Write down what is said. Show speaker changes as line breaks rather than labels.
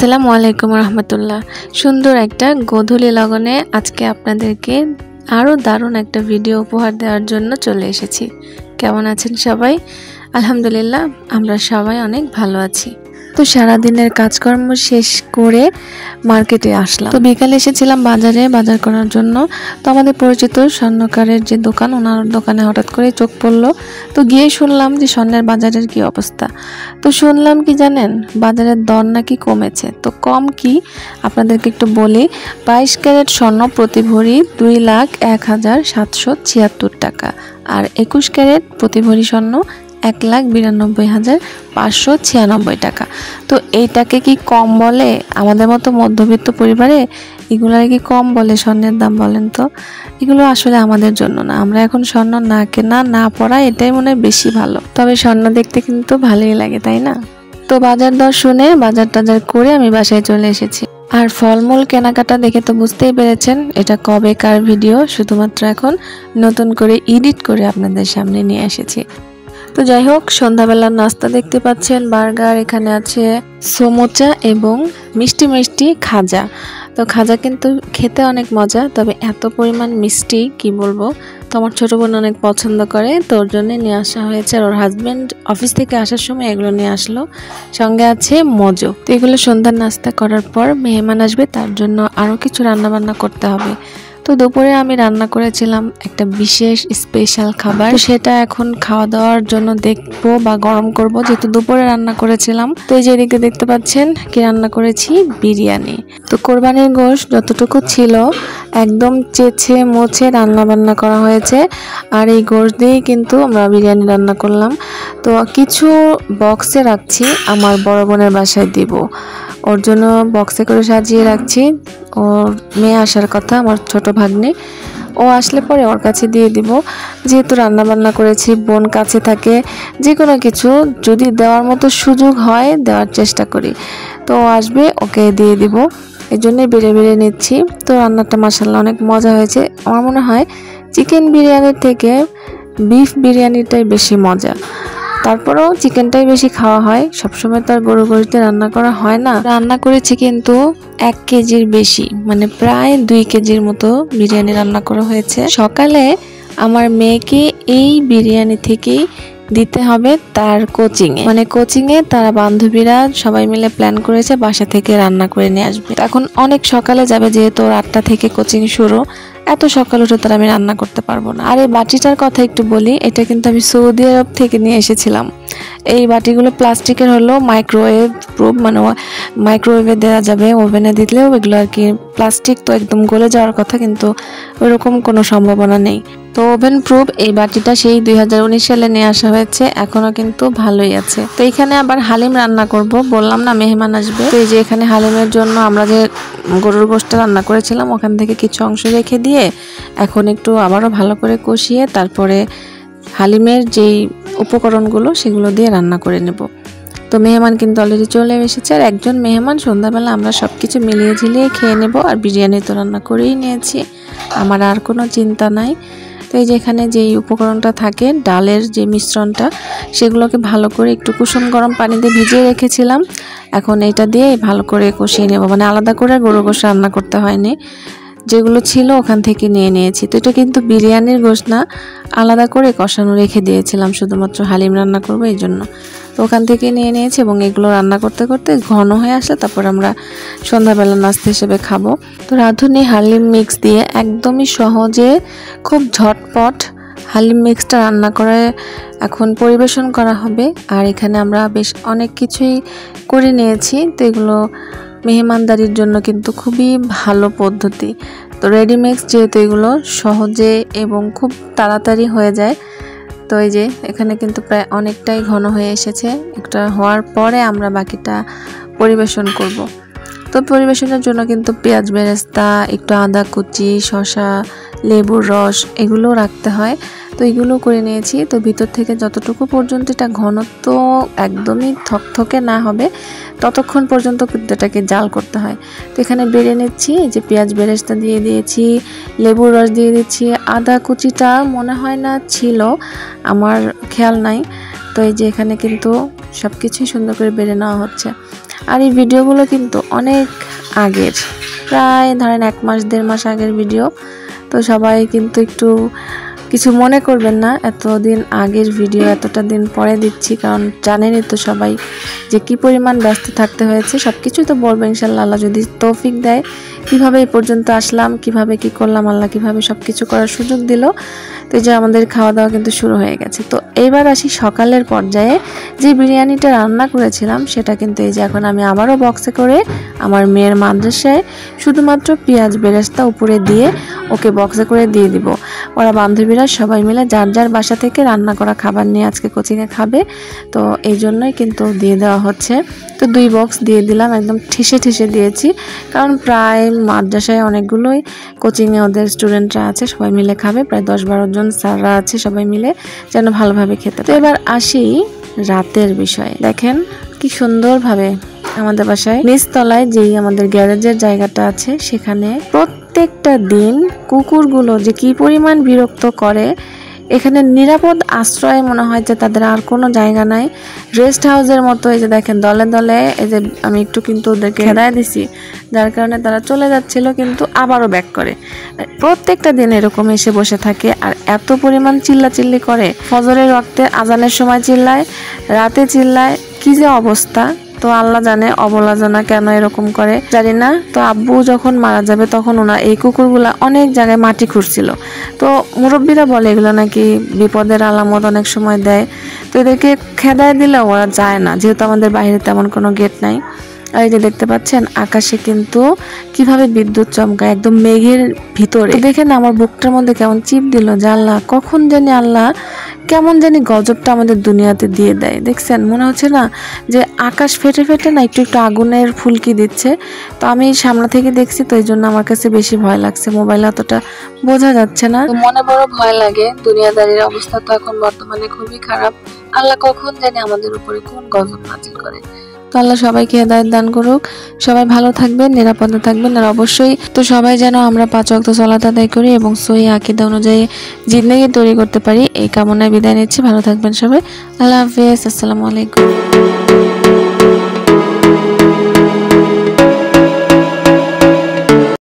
আসসালামু আলাইকুম রহমতুল্লাহ। সুন্দর একটা গোধূলি লগনে আজকে আপনাদেরকে আরও দারুণ একটা ভিডিও উপহার দেওয়ার জন্য চলে এসেছি। কেমন আছেন সবাই? আলহামদুলিল্লাহ, আমরা সবাই অনেক ভালো আছি। তো সারাদিনের কাজকর্ম শেষ করে মার্কেটে আসলাম। তো বিকালে এসেছিলাম বাজার করার জন্য। তো আমাদের পরিচিত স্বর্ণকারের যে দোকান, ওনার দোকানে হঠাৎ করে চোখ পড়লো। তো গিয়ে শুনলাম যে স্বর্ণের বাজারের কি অবস্থা। তো শুনলাম কি জানেন, বাজারের দর নাকি কমেছে। তো কম কি আপনাদেরকে একটু বলি। 22 ক্যারেট স্বর্ণ প্রতি ভরি 2,01,776 টাকা, আর 21 ক্যারেট প্রতি ভরি স্বর্ণ 1,92,596 টাকা। তো এইটাকে কি কম বলে? আমাদের মতো মধ্যবিত্ত পরিবারে এগুলার কি কম বলে স্বর্ণের দাম? বলেন তো। এগুলো আসলে আমাদের জন্য না। আমরা এখন স্বর্ণ না কেনা না পরা এটাই মনে হয় বেশি ভালো। তবে স্বর্ণ দেখতে কিন্তু ভালোই লাগে, তাই না? তো বাজার দর শুনে বাজার টাজার করে আমি বাসায় চলে এসেছি। আর ফলমূল কেনাকাটা দেখে তো বুঝতেই পেরেছেন এটা কবেকার ভিডিও। শুধুমাত্র এখন নতুন করে এডিট করে আপনাদের সামনে নিয়ে এসেছি। তো যাই হোক, সন্ধ্যাবেলার নাস্তা দেখতে পাচ্ছেন, বার্গার, এখানে আছে সমোচা এবং মিষ্টি মিষ্টি খাজা। তো খাজা কিন্তু খেতে অনেক মজা, তবে এত পরিমাণ মিষ্টি কি বলবো। তো আমার ছোটো বোন অনেক পছন্দ করে, তো ওর জন্য নিয়ে আসা হয়েছে। আর ওর হাজব্যান্ড অফিস থেকে আসার সময় এগুলো নিয়ে আসলো, সঙ্গে আছে মজো। তো এগুলো সন্ধ্যার নাস্তা করার পর মেহমান আসবে, তার জন্য আরও কিছু রান্নাবান্না করতে হবে। তো দুপুরে আমি রান্না করেছিলাম একটা বিশেষ স্পেশাল খাবার, সেটা এখন খাওয়া দাওয়ার জন্য দেখবো বা গরম করব, যেহেতু দুপুরে রান্না করেছিলাম। তো এই যে এদিকে দেখতে পাচ্ছেন কি রান্না করেছি, বিরিয়ানি। তো কোরবানির গোশত যতটুকু ছিল একদম চেঁচে মুছে রান্না বান্না করা হয়েছে, আর এই গোশত দিয়েই কিন্তু আমরা বিরিয়ানি রান্না করলাম। তো কিছু বক্সে রাখছি, আমার বড় বোনের বাসায় দিব, ওর জন্য বক্সে করে সাজিয়ে রাখছি। ওর মেয়ে আসার কথা, আমার ছোট ভাগ্নে, ও আসলে পরে ওর কাছে দিয়ে দিব। যেহেতু রান্না বান্না করেছি, বোন কাছে থাকে, যে কোনো কিছু যদি দেওয়ার মতো সুযোগ হয় দেওয়ার চেষ্টা করি। তো ও আসবে, ওকে দিয়ে দিব, এই জন্যই বেড়ে বেড়ে নিচ্ছি। তো রান্নাটা মাশাআল্লাহ অনেক মজা হয়েছে। আমার মনে হয় চিকেন বিরিয়ানির থেকে বিফ বিরিয়ানিটাই বেশি মজা। তারপরেও চিকেনটাই বেশি খাওয়া হয়, সবসময় তো আর গরু গরুতে রান্না করা হয় না। রান্না করেছি কিন্তু 1 কেজির বেশি, মানে প্রায় 2 কেজির মতো বিরিয়ানি রান্না করা হয়েছে। সকালে আমার মেয়েকে এই বিরিয়ানি থেকেই দিতে হবে তার কোচিংয়ে, মানে কোচিংয়ে তারা বান্ধবীরা সবাই মিলে প্ল্যান করেছে বাসা থেকে রান্না করে নিয়ে আসবে। এখন অনেক সকালে যাবে, যেহেতু 8টা থেকে কোচিং শুরু, এত সকাল উঠে তারা আমি রান্না করতে পারবো না। আর এই বাটিটার কথা একটু বলি, এটা কিন্তু আমি সৌদি আরব থেকে নিয়ে এসেছিলাম। এই বাটিগুলো প্লাস্টিকের হলো, মাইক্রোওয়েভ প্রুফ, মানে মাইক্রোওয়েভে দেওয়া যাবে, ওভেনে দিলেও এগুলো আর কি প্লাস্টিক তো একদম গলে যাওয়ার কথা, কিন্তু ওইরকম কোনো সম্ভাবনা নেই। তো ওভেন প্রুফ এই বাটিটা সেই 2019 সালে নিয়ে আসা হয়েছে, এখনো কিন্তু ভালোই আছে। তো এখানে আবার হালিম রান্না করব, বললাম না মেহমান আসবে। তো এই যে এখানে হালিমের জন্য আমরা যে গরুর গোশতটা রান্না করেছিলাম ওখান থেকে কিছু অংশ রেখে দিয়ে এখন একটু আবারও ভালো করে কষিয়ে তারপরে হালিমের যেই উপকরণগুলো সেগুলো দিয়ে রান্না করে নেব। তো মেহমান কিন্তু অলরেডি চলে এসেছে, আর একজন মেহমান, সন্ধ্যাবেলা আমরা সব কিছু মিলিয়ে ঝিলিয়ে খেয়ে নেব। আর বিরিয়ানি তো রান্না করেই নিয়েছি, আমার আর কোনো চিন্তা নাই। তো এই যে এখানে যেই উপকরণটা থাকে, ডালের যে মিশ্রণটা, সেগুলোকে ভালো করে একটু কুসুম গরম পানিতে ভিজিয়ে রেখেছিলাম। এখন এটা দিয়ে ভালো করে কষিয়ে নেব, মানে আলাদা করে গরু গোশত রান্না করতে হয়নি, যেগুলো ছিল ওখান থেকে নিয়ে নিয়েছি। তো এটা কিন্তু বিরিয়ানির গোশত না, আলাদা করে কষানো রেখে দিয়েছিলাম, শুধুমাত্র হালিম রান্না করবো এই জন্য। তো ওখান থেকে নিয়ে নিয়েছি, এবং এগুলো রান্না করতে করতে ঘন হয়ে আসলে তারপর আমরা সন্ধ্যাবেলা নাস্তা হিসেবে খাবো। তো রাঁধুনি হালিম মিক্স দিয়ে একদমই সহজে খুব ঝটপট হালিম মিক্সটা রান্না করে এখন পরিবেশন করা হবে। আর এখানে আমরা বেশ অনেক কিছুই করে নিয়েছি। তো এগুলো মেহমানদারির জন্য কিন্তু খুবই ভালো পদ্ধতি। তো রেডি মিক্স যেহেতু এগুলো সহজে এবং খুব তাড়াতাড়ি হয়ে যায়। তো এই যে এখানে কিন্তু প্রায় অনেকটাই ঘন হয়ে এসেছে, একটা হওয়ার পরে আমরা বাকিটা পরিবেশন করব। তো পরিবেশনের জন্য কিন্তু পেঁয়াজ বেরেস্তা, একটু আদা কুচি, শসা, লেবুর রস এগুলো রাখতে হয়। তো এগুলো করে নিয়েছি। তো ভিতর থেকে যতটুকু পর্যন্ত এটা ঘনত্ব একদমই থকথকে না হবে ততক্ষণ পর্যন্ত কিন্তু এটাকে জাল করতে হয়। তো এখানে বেড়ে নিচ্ছি, এই যে পেঁয়াজ বেরেস্তা দিয়ে দিয়েছি, লেবুর রস দিয়ে দিচ্ছি, আদা কুচিটা মনে হয় না ছিল, আমার খেয়াল নাই। তো এই যে এখানে কিন্তু সব কিছুই সুন্দর করে বেড়ে নেওয়া হচ্ছে। আর এই ভিডিওগুলো কিন্তু অনেক আগের, প্রায় ধরেন 1 মাস 1.5 মাস আগের ভিডিও। তো সবাই কিন্তু একটু কিছু মনে করবেন না, এতদিন আগের ভিডিও এতটা দিন পরে দিচ্ছি, কারণ জানেনই তো সবাই যে কি পরিমাণ ব্যস্ত থাকতে হয়েছে। সব কিছুই তো বলবো ইনশাল্লাহ, আল্লাহ যদি তৌফিক দেয়, কিভাবে এই পর্যন্ত আসলাম, কিভাবে কি করলাম, আল্লাহ কিভাবে সব কিছু করার সুযোগ দিল। তো এই যে আমাদের খাওয়া দাওয়া কিন্তু শুরু হয়ে গেছে। তো এইবার আসি সকালের পর্যায়ে, যে বিরিয়ানিটা রান্না করেছিলাম সেটা কিন্তু এই যে এখন আমি আবারও বক্সে করে আমার মেয়ের মাদ্রাসায় শুধুমাত্র পেঁয়াজ বেরেস্তা উপরে দিয়ে ওকে বক্সে করে দিয়ে দিব। ওরা বান্ধবীরা সবাই মিলে যার যার বাসা থেকে রান্না করা খাবার নিয়ে আজকে কোচিংয়ে খাবে, তো এই জন্যই কিন্তু দিয়ে দেওয়া হচ্ছে। তো 2 বক্স দিয়ে দিলাম, একদম ঠেসে ঠেসে দিয়েছি, কারণ প্রায় মাদ্রাসায় অনেকগুলোই কোচিংয়ে ওদের স্টুডেন্টরা আছে, সবাই মিলে খাবে, প্রায় 10-12 জন স্যাররা আছে, সবাই মিলে যেন ভালোভাবে খেতে। তো এবার আসি রাতের বিষয়ে। দেখেন কি সুন্দরভাবে আমাদের বাসায় নিচতলায় যেই আমাদের গ্যারেজের জায়গাটা আছে সেখানে প্রত্যেকটা দিন কুকুরগুলো যে কি পরিমাণ বিরক্ত করে, এখানে নিরাপদ আশ্রয় মনে হয় যে তাদের আর কোনো জায়গা নাই, রেস্ট হাউসের মতো। এই যে দেখেন দলে দলে, এই যে আমি একটু কিন্তু ওদেরকে হেদায় দিছি, যার কারণে তারা চলে যাচ্ছিল কিন্তু আবারও ব্যাক করে। প্রত্যেকটা দিন এরকম এসে বসে থাকে আর এত পরিমাণ চিল্লাচিল্লি করে, ফজরের ওয়াক্তে আজানের সময় চিল্লায়, রাতে চিল্লায়, কি যে অবস্থা। তো আল্লাহ জানে অবলা জানা কেন এরকম করে জানি না। তো আব্বু যখন মারা যাবে তখন এই কুকুরগুলা অনেক জায়গায় মাটি খুঁড়ছিল। তো মুরব্বীরা বলে এগুলো নাকি বিপদের আলামত অনেক সময় দেয়। তো এদেরকে খেদায় দিলে ওরা যায় না, যেহেতু আমাদের বাইরে তেমন কোনো গেট নাই। আর এই যে দেখতে পাচ্ছেন আকাশে কিন্তু কিভাবে বিদ্যুৎ চমকায় একদম মেঘের ভিতরে। দেখেন আমার বুকটার মধ্যে কেমন চিপ দিল, যে আল্লাহ কখন জানি আল্লাহ কেমন জানি গজবটা আমাদের দুনিয়াতে দিয়ে দেয়। দেখছেন মনে হচ্ছে না যে আকাশ ফেটে ফেটে না একটু একটু আগুনের ফুলকি দিচ্ছে। তো আমি সামনে থেকে দেখছি, তো এই জন্য আমার কাছে বেশি ভয় লাগছে, মোবাইলে অতটা বোঝা যাচ্ছে না, তো মনে বড় ভয় লাগে। দুনিয়াদারির অবস্থা তো এখন বর্তমানে খুবই খারাপ, আল্লাহ কখন জানি আমাদের উপরে কোন গজব নাজিল করে। তো আল্লাহ সবাইকে হেদায়েত দান করুক, সবাই ভালো থাকবেন, নিরাপদে থাকবেন। আর অবশ্যই তো সবাই যেন আমরা 5 ওয়াক্ত সালাত আদায় করি এবং সহি আকীদা অনুযায়ী জিন্দেগি তৈরি করতে পারি, এই কামনায় বিদায় নিচ্ছি। ভালো থাকবেন সবাই, আল্লাহ হাফেজ, আসসালামু আলাইকুম।